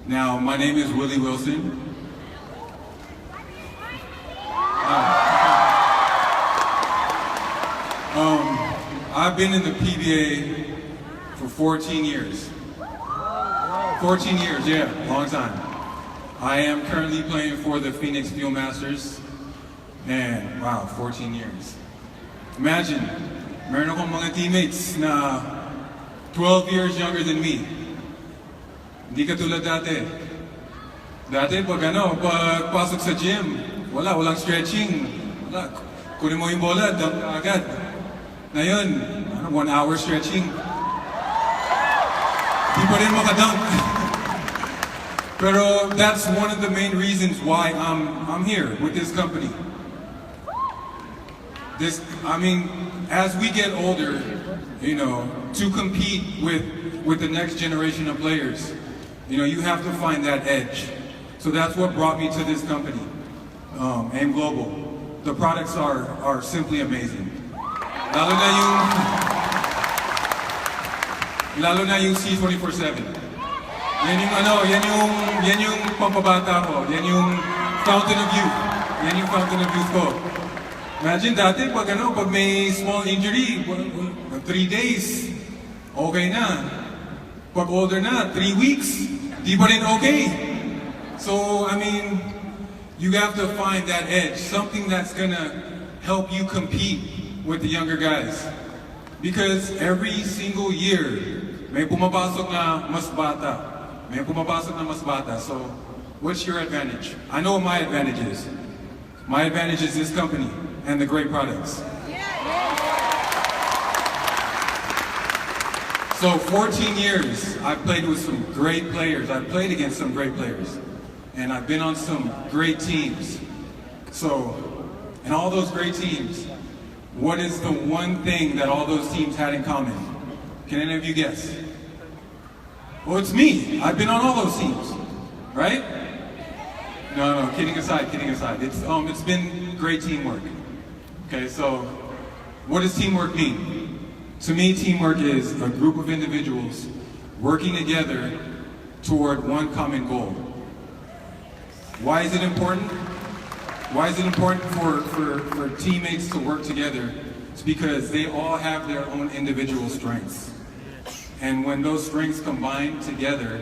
Now, my name is Willie Wilson. I've been in the PBA for 14 years. 14 years, yeah, long time. I am currently playing for the Phoenix Field Masters. And wow, 14 years. Imagine, meron akong mga teammates na 12 years younger than me. Hindi katulad dati. Dati pag pasok sa gym, walang stretching. Wala. Kunin mo yung bola, dump agad. Ngayon, 1 hour stretching. Di pa rin makadunk. Pero that's one of the main reasons why I'm here with this company. As we get older, to compete with the next generation of players, you have to find that edge. So that's what brought me to this company, AIM Global. The products are simply amazing. Lalo na yung C24/7. Yan yung pampabata ko. Yan yung fountain of youth. Yan yung fountain of youth ko. Imagine dati pag may small injury, 3 days, okay na. Pag older na, 3 weeks, di pa rin okay. So, you have to find that edge, something that's gonna help you compete with the younger guys. Because every single year, may pumapasok na mas bata. May pumapasok na mas bata. So, what's your advantage? I know what my advantage is. My advantage is this company and the great products. So 14 years, I've played with some great players. I've played against some great players. And I've been on some great teams. So, in all those great teams, what is the one thing that all those teams had in common? Can any of you guess? Well, it's me. I've been on all those teams, right? No, kidding aside. It's been great teamwork. Okay, so what does teamwork mean? To me, teamwork is a group of individuals working together toward one common goal. Why is it important? Why is it important for teammates to work together? It's because they all have their own individual strengths. And when those strengths combine together,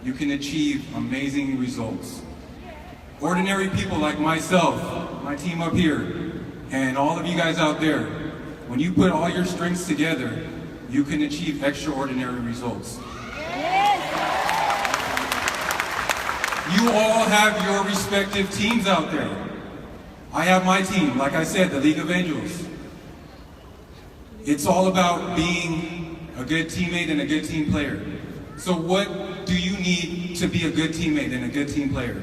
you can achieve amazing results. Ordinary people like myself, my team up here, and all of you guys out there, when you put all your strengths together, you can achieve extraordinary results. You all have your respective teams out there. I have my team, like I said, the League of Angels. It's all about being a good teammate and a good team player. So what do you need to be a good teammate and a good team player?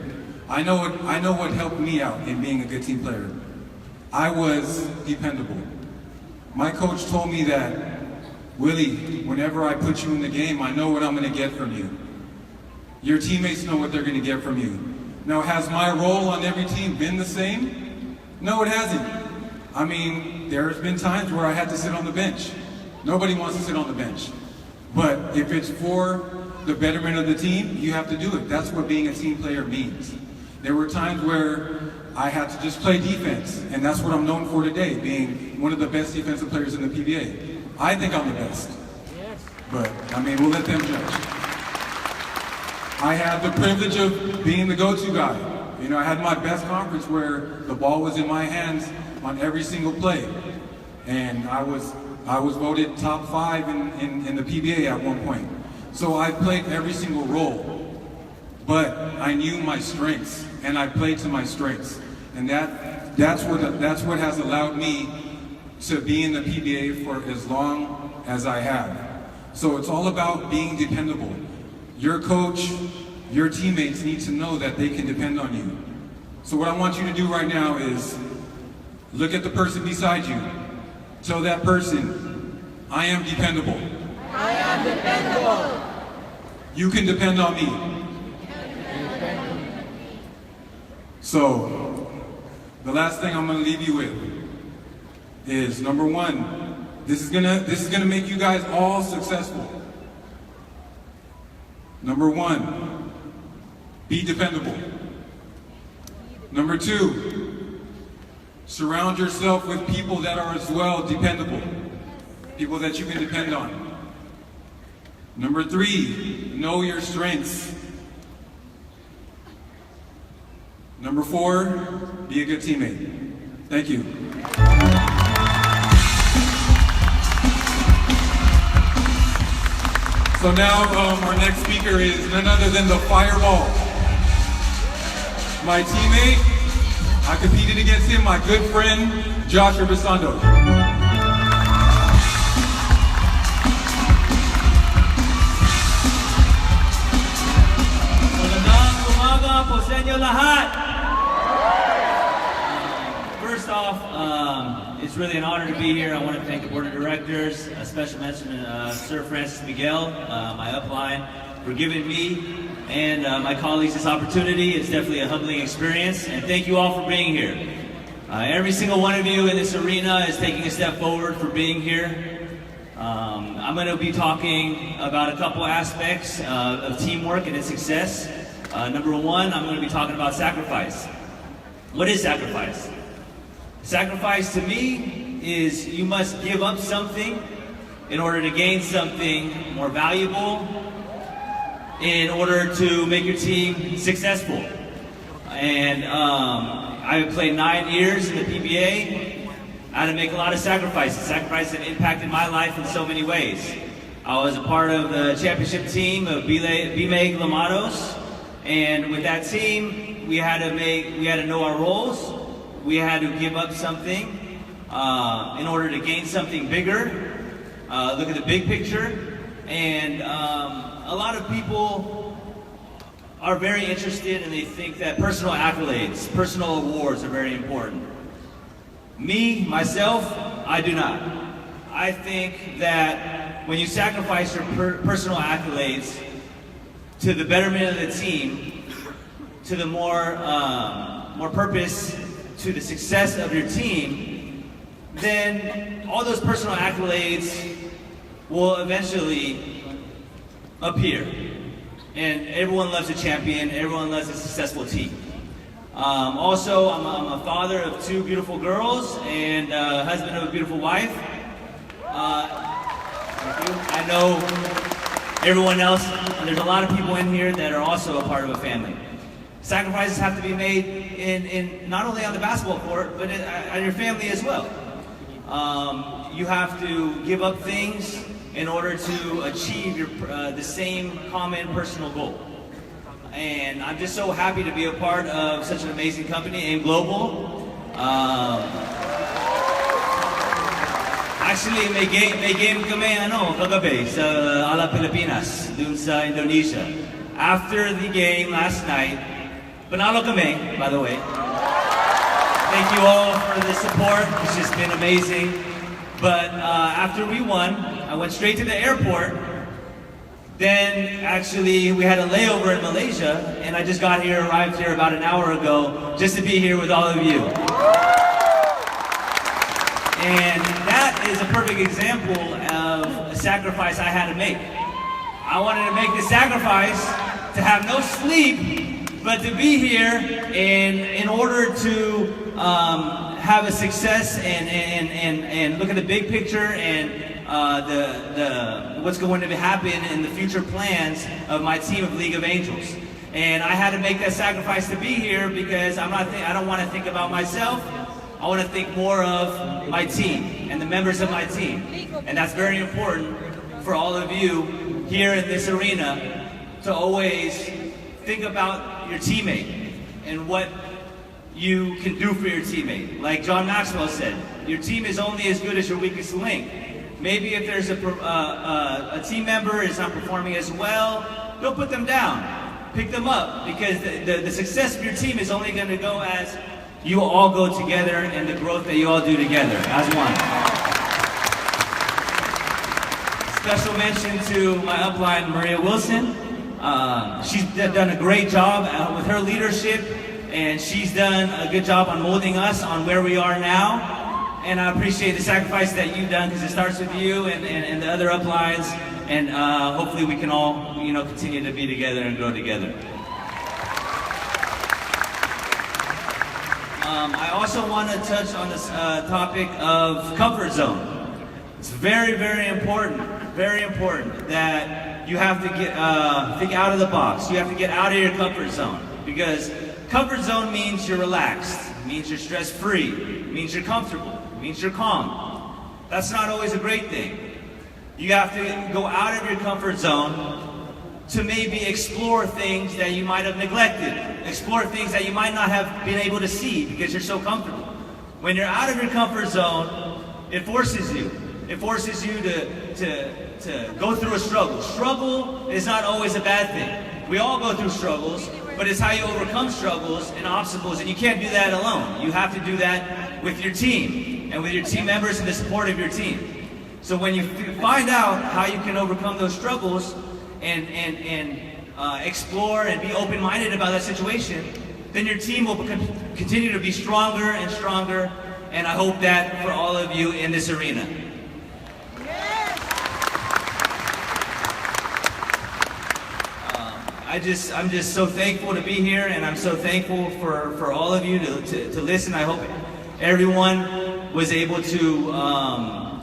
I know what helped me out in being a good team player. I was dependable. My coach told me that, Willie, whenever I put you in the game, I know what I'm going to get from you. Your teammates know what they're going to get from you. Now, has my role on every team been the same? No, it hasn't. There's been times where I had to sit on the bench. Nobody wants to sit on the bench. But if it's for the betterment of the team, you have to do it. That's what being a team player means. There were times where I had to just play defense, and that's what I'm known for today, being one of the best defensive players in the PBA. I think I'm the best. But, we'll let them judge. I had the privilege of being the go-to guy. I had my best conference where the ball was in my hands on every single play. And I was voted top 5 in the PBA at one point. So I played every single role. But I knew my strengths, and I played to my strengths. And that's what has allowed me to be in the PBA for as long as I have. So it's all about being dependable. Your coach, your teammates need to know that they can depend on you. So what I want you to do right now is look at the person beside you. Tell that person, I am dependable. I am dependable. You can depend on me. So, the last thing I'm going to leave you with is number 1. This is gonna make you guys all successful. Number 1, be dependable. Number 2, surround yourself with people that are as well dependable. People that you can depend on. Number 3, know your strengths. Number 4, be a good teammate. Thank you. So now our next speaker is none other than the Fireball. My teammate, I competed against him, my good friend, Josh Urbisando. Magandang umaga po sa inyo lahat. First off, it's really an honor to be here. I want to thank the board of directors, a special mention to Sir Francis Miguel, my upline, for giving me and my colleagues this opportunity. It's definitely a humbling experience, and thank you all for being here. Every single one of you in this arena is taking a step forward for being here. I'm going to be talking about a couple aspects of teamwork and its success. Number 1, I'm going to be talking about sacrifice. What is sacrifice? Sacrifice to me is you must give up something in order to gain something more valuable, in order to make your team successful. And I played 9 years in the PBA. I had to make a lot of sacrifices. Sacrifices that impacted my life in so many ways. I was a part of the championship team of BMA Glamados, and with that team, we had to know our roles. We had to give up something in order to gain something bigger. Look at the big picture. And a lot of people are very interested and they think that personal accolades, personal awards are very important. Me, myself, I do not. I think that when you sacrifice your personal accolades to the betterment of the team, to the more purpose, to the success of your team, then all those personal accolades will eventually appear. And everyone loves a champion, everyone loves a successful team. Also, I'm a father of 2 beautiful girls and a husband of a beautiful wife. Thank you. I know everyone else, there's a lot of people in here that are also a part of a family. Sacrifices have to be made in not only on the basketball court, but in your family as well. You have to give up things in order to achieve the same common personal goal. And I'm just so happy to be a part of such an amazing company, AIM Global. Actually, may game kami kagabi sa Ala Pilipinas, dun sa Indonesia. After the game last night, panalo kami, by the way. Thank you all for the support. It's just been amazing. But after we won, I went straight to the airport. Then actually we had a layover in Malaysia, and I just arrived here about an hour ago just to be here with all of you. And that is a perfect example of a sacrifice I had to make. I wanted to make the sacrifice to have no sleep, but to be here in order to have a success and look at the big picture and what's going to happen in the future plans of my team of League of Angels. And I had to make that sacrifice to be here because I don't want to think about myself. I want to think more of my team and the members of my team. And that's very important for all of you here in this arena to always think about your teammate and what you can do for your teammate. Like John Maxwell said, your team is only as good as your weakest link. Maybe if there's a team member is not performing as well, don't put them down. Pick them up, because the success of your team is only going to go as you all go together and the growth that you all do together as one. Special mention to my upline, Maria Wilson. She's done a great job with her leadership, and she's done a good job on molding us on where we are now. And I appreciate the sacrifice that you've done, because it starts with you and the other uplines, and hopefully we can all continue to be together and grow together. I also want to touch on this topic of comfort zone. It's very, very important that you have to get think out of the box. You have to get out of your comfort zone, because comfort zone means you're relaxed, it means you're stress-free, it means you're comfortable, it means you're calm. That's not always a great thing. You have to go out of your comfort zone to maybe explore things that you might have neglected, explore things that you might not have been able to see because you're so comfortable. When you're out of your comfort zone, it forces you to go through a struggle. Struggle is not always a bad thing. We all go through struggles, but it's how you overcome struggles and obstacles, and you can't do that alone. You have to do that with your team, and with your team members and the support of your team. So when you find out how you can overcome those struggles and explore and be open-minded about that situation, then your team will continue to be stronger and stronger, and I hope that for all of you in this arena. I'm just so thankful to be here, and I'm so thankful for all of you to listen. I hope everyone was able to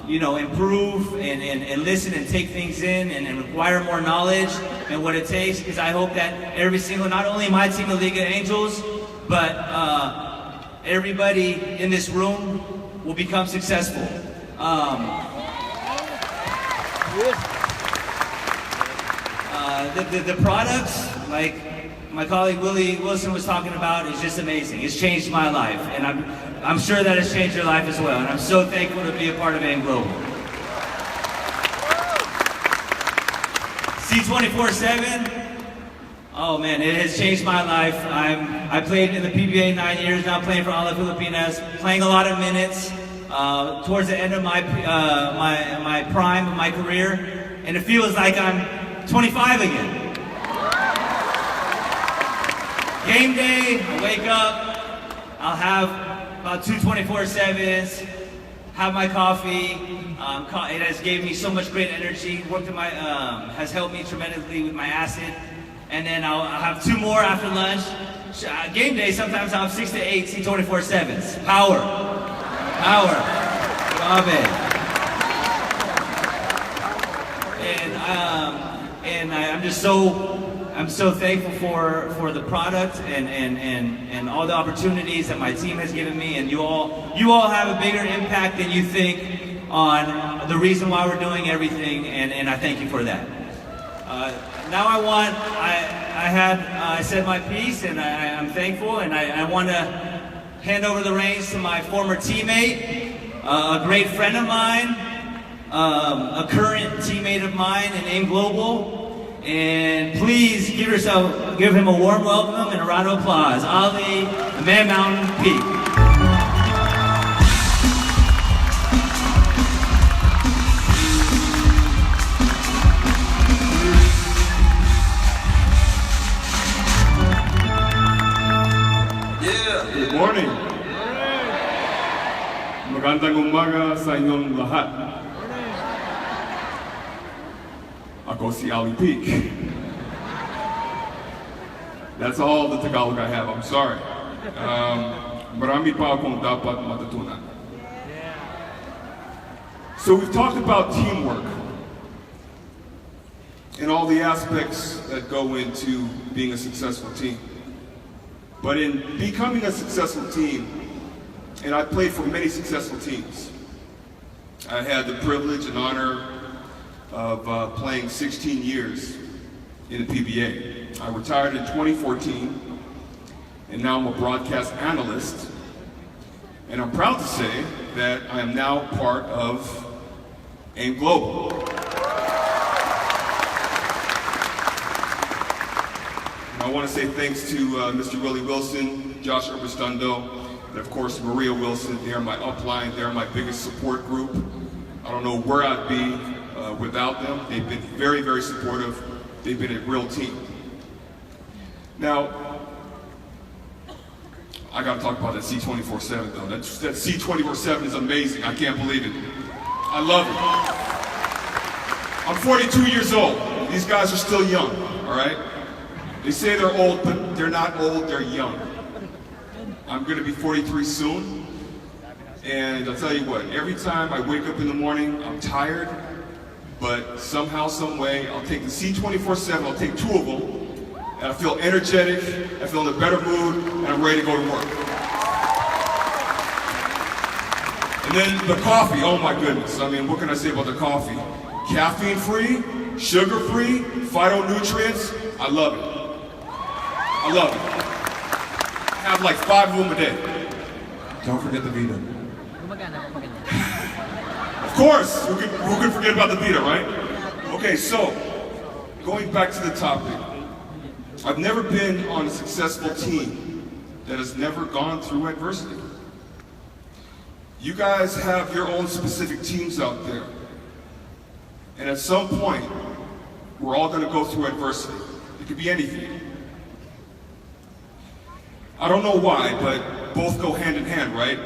improve and listen and take things in and acquire more knowledge and what it takes, because I hope that every single, not only my team, the League of Angels, but everybody in this room will become successful. The products, like my colleague Willie Wilson was talking about, is just amazing. It's changed my life, and I'm sure that it's changed your life as well, and I'm so thankful to be a part of AIM Global. C24/7, oh man, it has changed my life. I played in the PBA 9 years, now playing for Ala Filipinas, playing a lot of minutes towards the end of my prime of my career, and it feels like I'm 25 again. Game day, I wake up, I'll have about 2 24/7s, have my coffee. It has gave me so much great energy, has helped me tremendously with my acid. And then I'll have 2 more after lunch. Game day, sometimes I'll have 6 to 8 C24/7s. Power. Amen. And I'm so thankful for the product and all the opportunities that my team has given me, and you all have a bigger impact than you think on the reason why we're doing everything, and I thank you for that. Now I said my piece, and I'm thankful, and I want to hand over the reins to my former teammate, a great friend of mine, a current teammate of mine in AIM Global. And please give him a warm welcome and a round of applause. Ali, the Man Mountain Peak. Good morning. Magandang umaga sa inyong lahat. Ako si Ali Peak. That's all the Tagalog I have, I'm sorry. Marami pa akong dapat matutunan. So we've talked about teamwork and all the aspects that go into being a successful team. But in becoming a successful team, and I played for many successful teams, I had the privilege and honor of playing 16 years in the PBA. I retired in 2014, and now I'm a broadcast analyst. And I'm proud to say that I am now part of AIM Global. And I want to say thanks to Mr. Willie Wilson, Josh Urbastundo, and of course Maria Wilson. They're my upline, they're my biggest support group. I don't know where I'd be without them. They've been very, very supportive. They've been a real team. Now, I gotta talk about that C24/7 though. That C24/7 is amazing. I can't believe it. I love it. I'm 42 years old. These guys are still young, all right? They say they're old, but they're not old, they're young. I'm going to be 43 soon. And I'll tell you what, every time I wake up in the morning, I'm tired. But somehow, some way, I'll take the C24/7, I'll take 2 of them, and I feel energetic, I feel in a better mood, and I'm ready to go to work. And then the coffee, oh my goodness. I mean, what can I say about the coffee? Caffeine-free, sugar-free, phytonutrients, I love it. I love it. I have like 5 of them a day. Don't forget the Vita. Of course, who could forget about the Vita, right? Okay, so, going back to the topic. I've never been on a successful team that has never gone through adversity. You guys have your own specific teams out there. And at some point, we're all going to go through adversity. It could be anything. I don't know why, but both go hand in hand, right?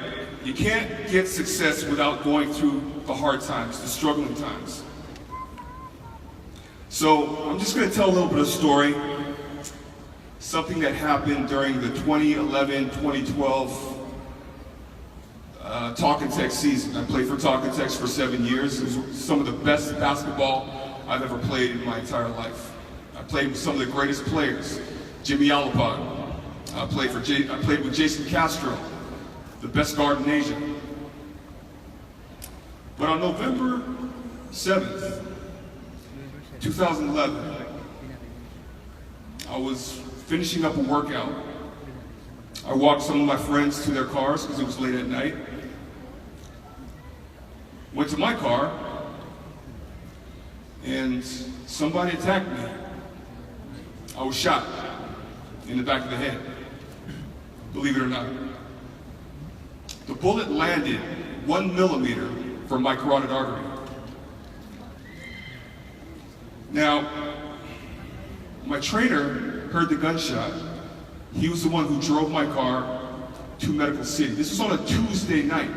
You can't get success without going through the hard times, the struggling times. So I'm just going to tell a little bit of story. Something that happened during the 2011-2012 Talk and Text season. I played for Talk and Text for 7 years. It was some of the best basketball I've ever played in my entire life. I played with some of the greatest players. Jimmy Alapod. I played with Jason Castro, the best guard in Asia. But on November 7th, 2011, I was finishing up a workout. I walked some of my friends to their cars because it was late at night. Went to my car, and somebody attacked me. I was shot in the back of the head, believe it or not. The bullet landed 1 millimeter from my carotid artery. Now, my trainer heard the gunshot. He was the one who drove my car to Medical City. This was on a Tuesday night,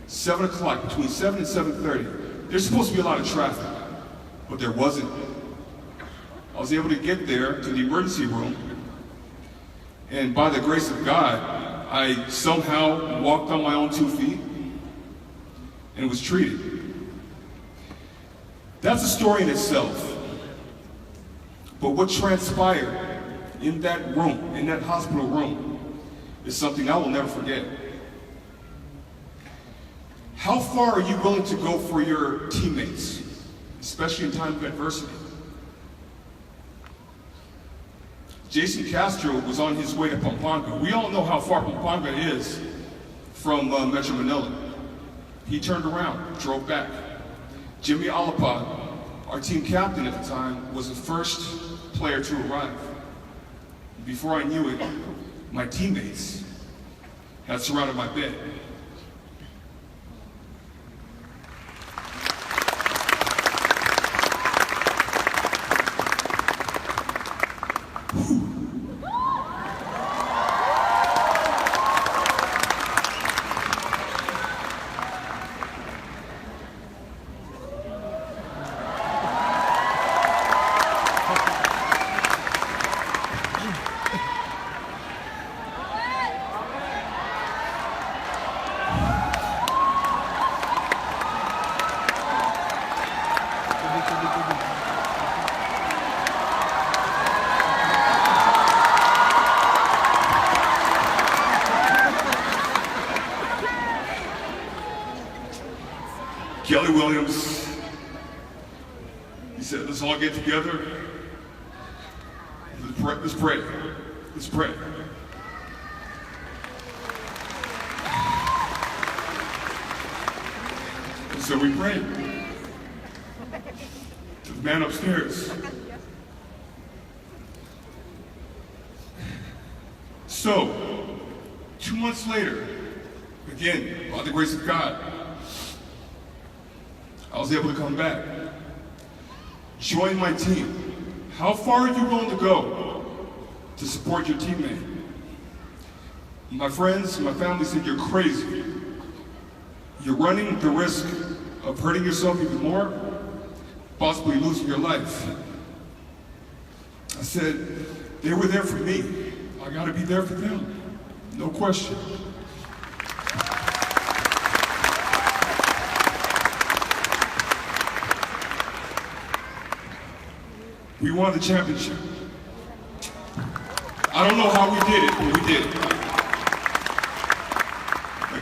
7 o'clock, between 7 and 7:30. There's supposed to be a lot of traffic, but there wasn't. I was able to get there to the emergency room, and by the grace of God, I somehow walked on my own 2 feet and was treated. That's a story in itself. But what transpired in that room, in that hospital room, is something I will never forget. How far are you willing to go for your teammates, especially in times of adversity? Jason Castro was on his way to Pampanga. We all know how far Pampanga is from Metro Manila. He turned around, drove back. Jimmy Alapod, our team captain at the time, was the first player to arrive. Before I knew it, my teammates had surrounded my bed. Kelly Williams, he said, let's all get together. Let's pray. Let's pray. And so we prayed to the man upstairs. So, 2 months later, again, by the grace of God, I was able to come back, join my team. How far are you willing to go to support your teammate? My friends, my family said, you're crazy. You're running the risk of hurting yourself even more, possibly losing your life. I said, they were there for me. I gotta be there for them. No question. We won the championship. I don't know how we did it, but we did it.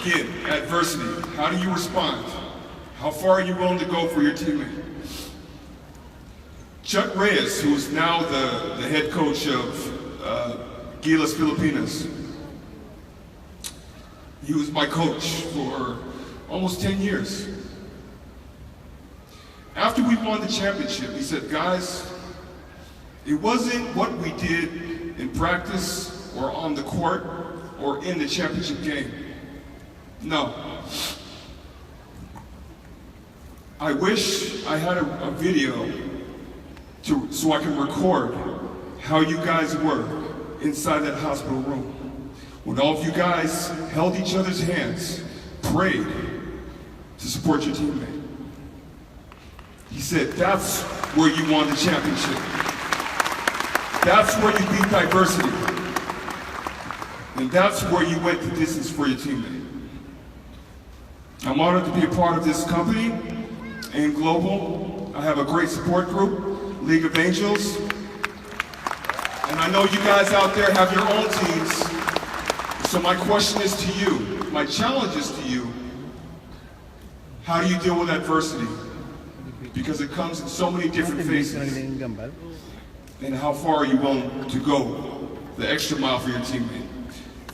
Again, adversity. How do you respond? How far are you willing to go for your teammate? Chuck Reyes, who is now the head coach of Gilas Filipinas, he was my coach for almost 10 years. After we won the championship, he said, guys, it wasn't what we did in practice or on the court or in the championship game. No. I wish I had a video so I can record how you guys were inside that hospital room. When all of you guys held each other's hands, prayed to support your teammate. He said, that's where you won the championship. That's where you beat diversity. And that's where you went the distance for your teammate. I'm honored to be a part of this company and global. I have a great support group, League of Angels. And I know you guys out there have your own teams. So my question is to you, my challenge is to you, how do you deal with adversity? Because it comes in so many different phases. And how far are you willing to go the extra mile for your teammate?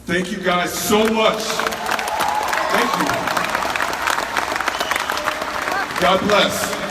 Thank you guys so much. Thank you. God bless.